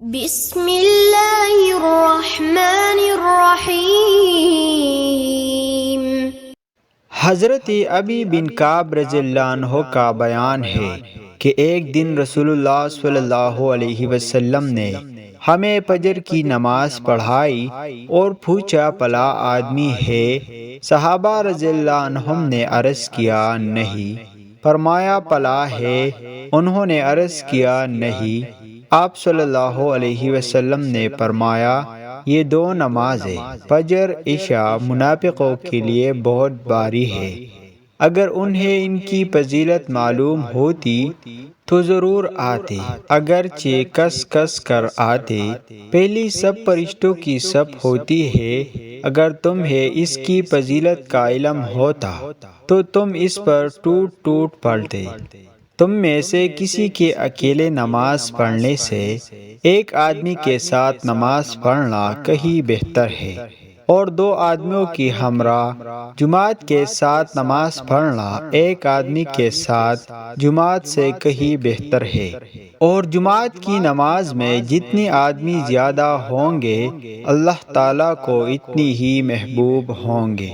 بسم اللہ الرحمن الرحیم۔ حضرت ابی بن کعب رضی اللہ عنہ کا بیان ہے کہ ایک دن رسول اللہ صلی اللہ علیہ وسلم نے ہمیں فجر کی نماز پڑھائی اور پوچھا بھلا آدمی ہے؟ صحابہ رضی اللہ عنہم نے عرض کیا نہیں۔ فرمایا بھلا ہے؟ انہوں نے عرض کیا نہیں۔ آپ صلی اللہ علیہ وسلم نے فرمایا یہ دو نمازیں فجر عشاء منافقوں کے لیے بہت بھاری ہے، اگر انہیں ان کی فضیلت معلوم ہوتی تو ضرور آتے، اگرچہ کس کس کر آتے۔ پہلی سب فرشتوں کی سب ہوتی ہے، اگر تمہیں اس کی فضیلت کا علم ہوتا تو تم اس پر ٹوٹ ٹوٹ پڑتے۔ تم میں سے کسی کے اکیلے نماز پڑھنے سے ایک آدمی کے ساتھ نماز پڑھنا کہیں بہتر ہے، اور دو آدمیوں کی ہمراہ جماعت کے ساتھ نماز پڑھنا ایک آدمی کے ساتھ جماعت سے کہیں بہتر ہے، اور جماعت کی نماز میں جتنی آدمی زیادہ ہوں گے اللہ تعالیٰ کو اتنی ہی محبوب ہوں گے۔